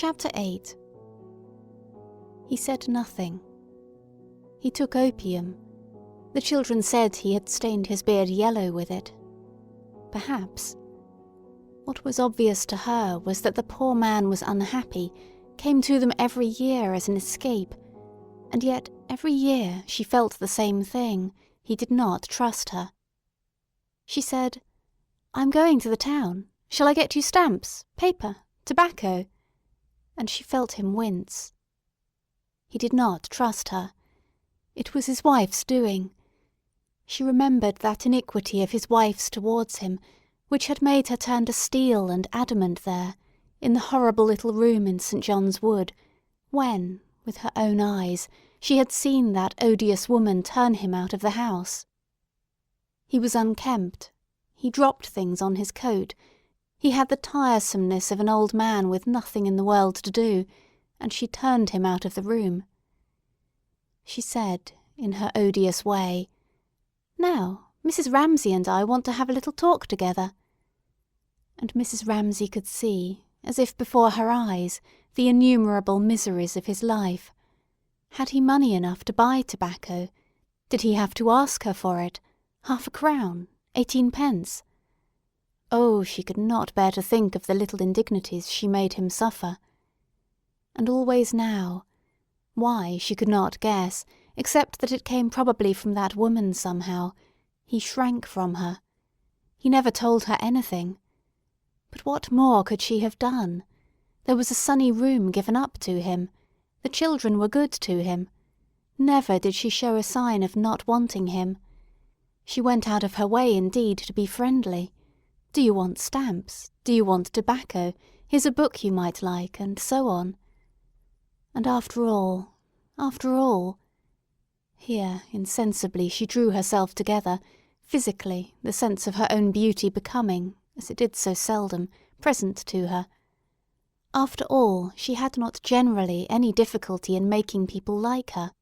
Chapter 8. He said nothing. He took opium. The children said he had stained his beard yellow with it. Perhaps. What was obvious to her was that the poor man was unhappy, came to them every year as an escape, and yet every year she felt the same thing. He did not trust her. She said, "I'm going to the town. Shall I get you stamps, paper, tobacco?" And she felt him wince. He did not trust her. It was his wife's doing. She remembered that iniquity of his wife's towards him, which had made her turn to steel and adamant there, in the horrible little room in St. John's Wood, when, with her own eyes, she had seen that odious woman turn him out of the house. He was unkempt. He dropped things on his coat. He had the tiresomeness of an old man with nothing in the world to do, and she turned him out of the room. She said, in her odious way, "Now, Mrs. Ramsay and I want to have a little talk together." And Mrs. Ramsay could see, as if before her eyes, the innumerable miseries of his life. Had he money enough to buy tobacco? Did he have to ask her for it? 1/2 crown? 18 pence? Oh, she could not bear to think of the little indignities she made him suffer. And always now, why she could not guess, except that it came probably from that woman somehow, he shrank from her. He never told her anything. But what more could she have done? There was a sunny room given up to him. The children were good to him. Never did she show a sign of not wanting him. She went out of her way indeed to be friendly. Do you want stamps? Do you want tobacco? Here's a book you might like, and so on. And after all, here insensibly she drew herself together, physically, the sense of her own beauty becoming, as it did so seldom, present to her. After all, she had not generally any difficulty in making people like her.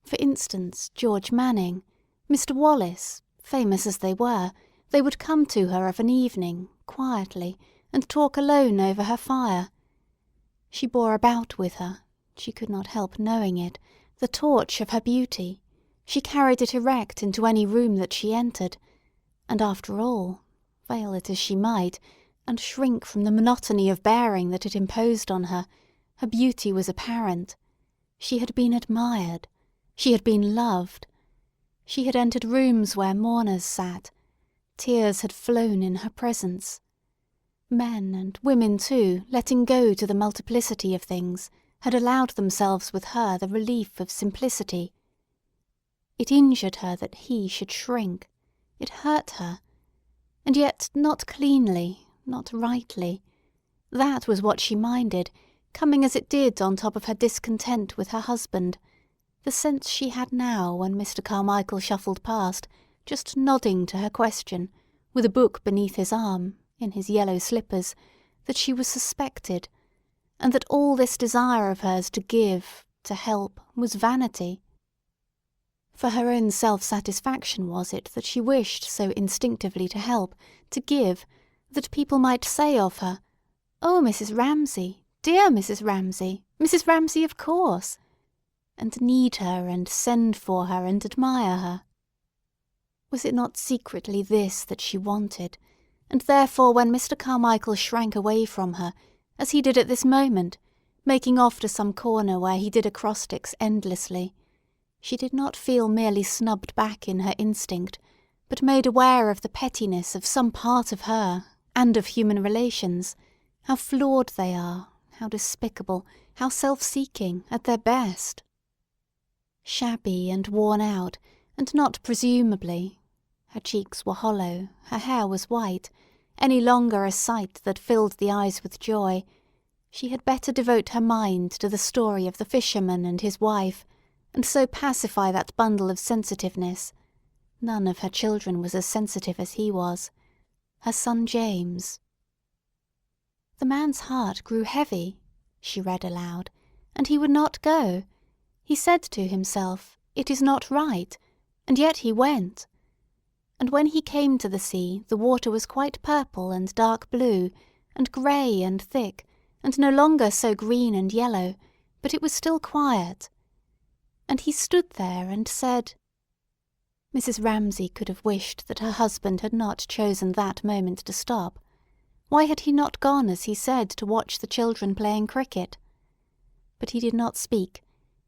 For instance, George Manning, Mr. Wallace, famous as they would come to her of an evening, quietly, and talk alone over her fire. She bore about with her, she could not help knowing it, the torch of her beauty. She carried it erect into any room that she entered, and after all, veil it as she might, and shrink from the monotony of bearing that it imposed on her, her beauty was apparent. She had been admired. She had been loved. She had entered rooms where mourners sat. Tears had flown in her presence. Men and women too, letting go to the multiplicity of things, had allowed themselves with her the relief of simplicity. It injured her that he should shrink. It hurt her. And yet not cleanly, not rightly. That was what she minded, coming as it did on top of her discontent with her husband, the sense she had now when Mr. Carmichael shuffled past, just nodding to her question, with a book beneath his arm, in his yellow slippers, that she was suspected, and that all this desire of hers to give, to help, was vanity. For her own self-satisfaction was it that she wished so instinctively to help, to give, that people might say of her, "Oh, Mrs. Ramsay, dear Mrs. Ramsay, Mrs. Ramsay of course," and need her and send for her and admire her. Was it not secretly this that she wanted, and therefore when Mr. Carmichael shrank away from her, as he did at this moment, making off to some corner where he did acrostics endlessly, she did not feel merely snubbed back in her instinct, but made aware of the pettiness of some part of her, and of human relations, how flawed they are, how despicable, how self-seeking, at their best. Shabby and worn out, and not presumably, her cheeks were hollow, her hair was white, any longer a sight that filled the eyes with joy, she had better devote her mind to the story of the fisherman and his wife, and so pacify that bundle of sensitiveness. None of her children was as sensitive as he was. Her son James. "The man's heart grew heavy," she read aloud, "and he would not go. He said to himself, 'It is not right,' and yet he went. And when he came to the sea, the water was quite purple and dark blue, and grey and thick, and no longer so green and yellow, but it was still quiet. And he stood there and said— Mrs. Ramsay could have wished that her husband had not chosen that moment to stop. Why had he not gone, as he said, to watch the children playing cricket? But he did not speak.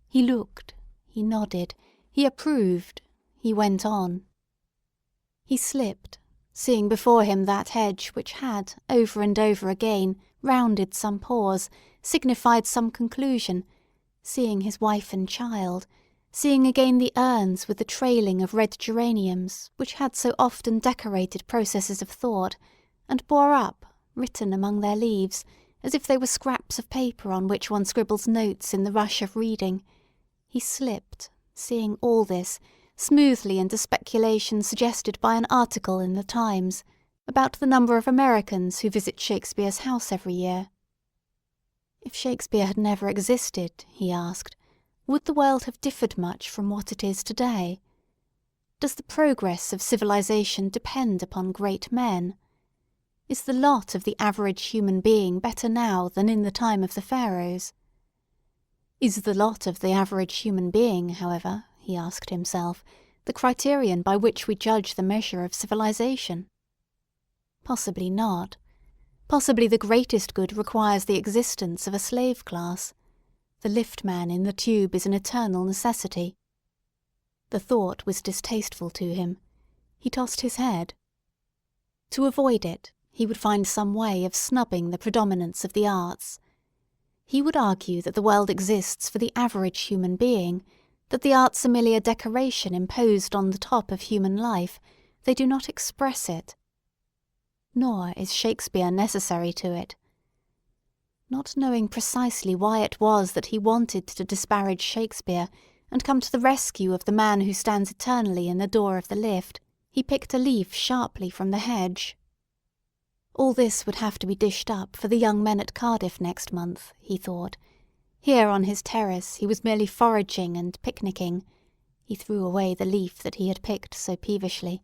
He looked, he nodded, he approved, he went on. He slipped, seeing before him that hedge which had, over and over again, rounded some pause, signified some conclusion, seeing his wife and child, seeing again the urns with the trailing of red geraniums which had so often decorated processes of thought, and bore up, written among their leaves, as if they were scraps of paper on which one scribbles notes in the rush of reading. He slipped, seeing all this, smoothly into speculation suggested by an article in the Times about the number of Americans who visit Shakespeare's house every year. If Shakespeare had never existed, he asked, would the world have differed much from what it is today? Does the progress of civilization depend upon great men? Is the lot of the average human being better now than in the time of the pharaohs? Is the lot of the average human being, however, he asked himself, the criterion by which we judge the measure of civilization? Possibly not. Possibly the greatest good requires the existence of a slave class. The lift-man in the tube is an eternal necessity. The thought was distasteful to him. He tossed his head. To avoid it, he would find some way of snubbing the predominance of the arts. He would argue that the world exists for the average human being, that the arts are merely a decoration imposed on the top of human life. They do not express it. Nor is Shakespeare necessary to it. Not knowing precisely why it was that he wanted to disparage Shakespeare and come to the rescue of the man who stands eternally in the door of the lift, he picked a leaf sharply from the hedge. All this would have to be dished up for the young men at Cardiff next month, he thought. Here on his terrace he was merely foraging and picnicking. He threw away the leaf that he had picked so peevishly.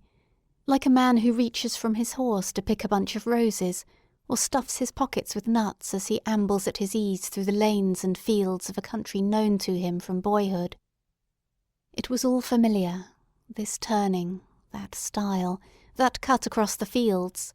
Like a man who reaches from his horse to pick a bunch of roses, or stuffs his pockets with nuts as he ambles at his ease through the lanes and fields of a country known to him from boyhood. It was all familiar, this turning, that stile, that cut across the fields.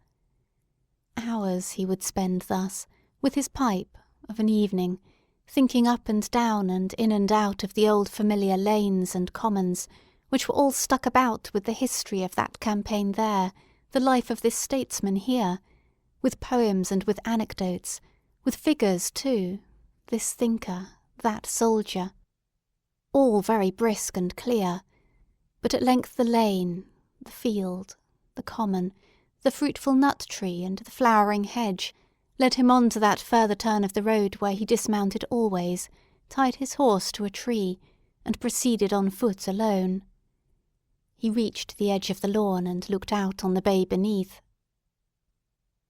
Hours he would spend thus, with his pipe, of an evening, thinking up and down and in and out of the old familiar lanes and commons, which were all stuck about with the history of that campaign there, the life of this statesman here, with poems and with anecdotes, with figures too, this thinker, that soldier. All very brisk and clear, but at length the lane, the field, the common, the fruitful nut-tree and the flowering hedge led him on to that further turn of the road where he dismounted always, tied his horse to a tree, and proceeded on foot alone. He reached the edge of the lawn and looked out on the bay beneath.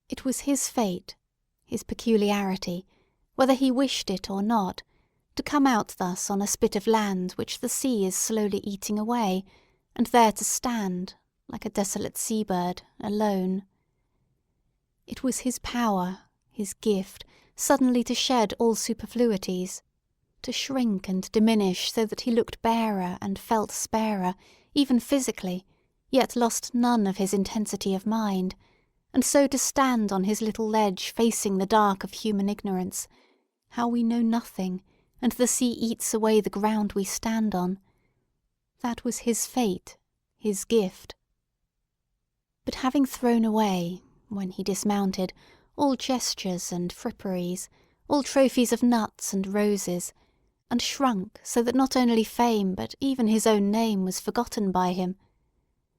It was his fate, his peculiarity, whether he wished it or not, to come out thus on a spit of land which the sea is slowly eating away, and there to stand, like a desolate sea-bird, alone. It was his power, his gift, suddenly to shed all superfluities, to shrink and diminish so that he looked barer and felt sparer, even physically, yet lost none of his intensity of mind, and so to stand on his little ledge facing the dark of human ignorance, how we know nothing, and the sea eats away the ground we stand on. That was his fate, his gift. But having thrown away, when he dismounted, all gestures and fripperies, all trophies of nuts and roses, and shrunk so that not only fame but even his own name was forgotten by him,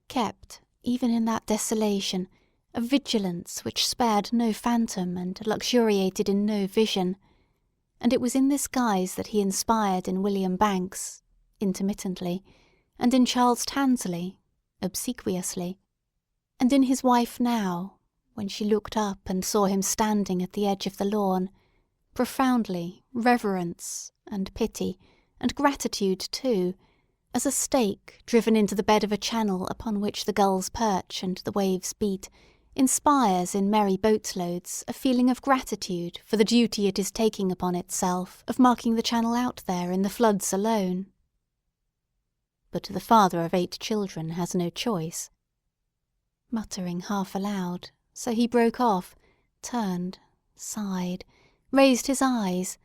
kept, even in that desolation, a vigilance which spared no phantom and luxuriated in no vision, and it was in this guise that he inspired in William Banks, intermittently, and in Charles Tansley, obsequiously, and in his wife now, when she looked up and saw him standing at the edge of the lawn, profoundly reverence and pity and gratitude too, as a stake driven into the bed of a channel upon which the gulls perch and the waves beat, inspires in merry boatloads a feeling of gratitude for the duty it is taking upon itself of marking the channel out there in the floods alone. But the father of 8 children has no choice. Muttering half aloud, so he broke off, turned, sighed, raised his eyes,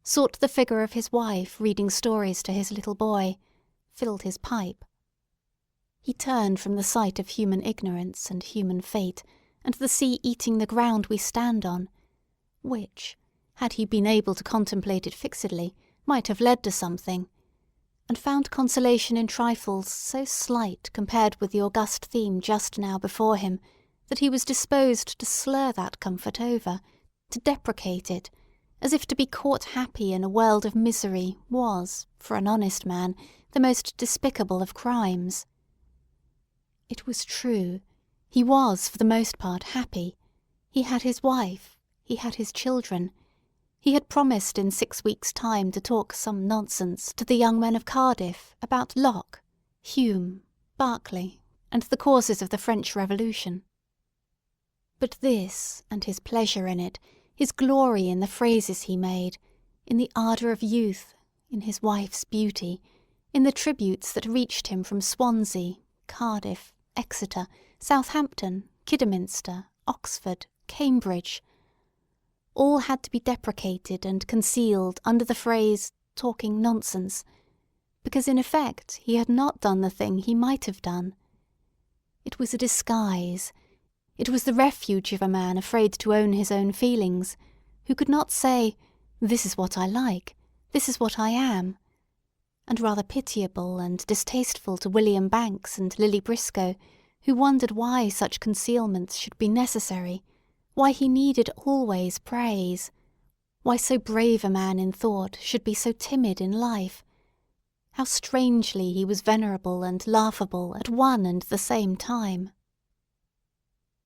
sought the figure of his wife reading stories to his little boy, filled his pipe. He turned from the sight of human ignorance and human fate, and the sea eating the ground we stand on, which, had he been able to contemplate it fixedly, might have led to something, and found consolation in trifles so slight compared with the august theme just now before him, that he was disposed to slur that comfort over, to deprecate it, as if to be caught happy in a world of misery was, for an honest man, the most despicable of crimes. It was true. He was, for the most part, happy. He had his wife. He had his children. He had promised in 6 weeks' time to talk some nonsense to the young men of Cardiff about Locke, Hume, Berkeley, and the causes of the French Revolution. But this, and his pleasure in it, his glory in the phrases he made, in the ardour of youth, in his wife's beauty, in the tributes that reached him from Swansea, Cardiff, Exeter, Southampton, Kidderminster, Oxford, Cambridge, all had to be deprecated and concealed under the phrase talking nonsense, because in effect he had not done the thing he might have done. It was a disguise. It was the refuge of a man afraid to own his own feelings, who could not say, "This is what I like, this is what I am," and rather pitiable and distasteful to William Banks and Lily Briscoe, who wondered why such concealments should be necessary, why he needed always praise, why so brave a man in thought should be so timid in life, how strangely he was venerable and laughable at one and the same time.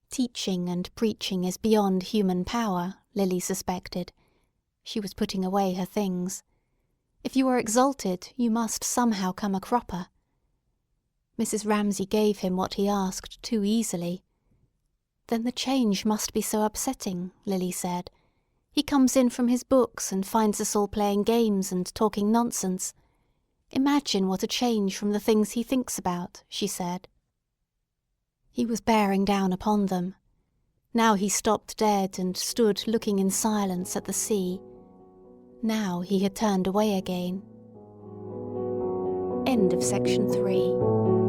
Teaching and preaching is beyond human power, Lily suspected. She was putting away her things. If you are exalted, you must somehow come a cropper. Mrs. Ramsay gave him what he asked too easily. Then the change must be so upsetting, Lily said. He comes in from his books and finds us all playing games and talking nonsense. Imagine what a change from the things he thinks about, she said. He was bearing down upon them. Now he stopped dead and stood looking in silence at the sea. Now he had turned away again. End of section 3.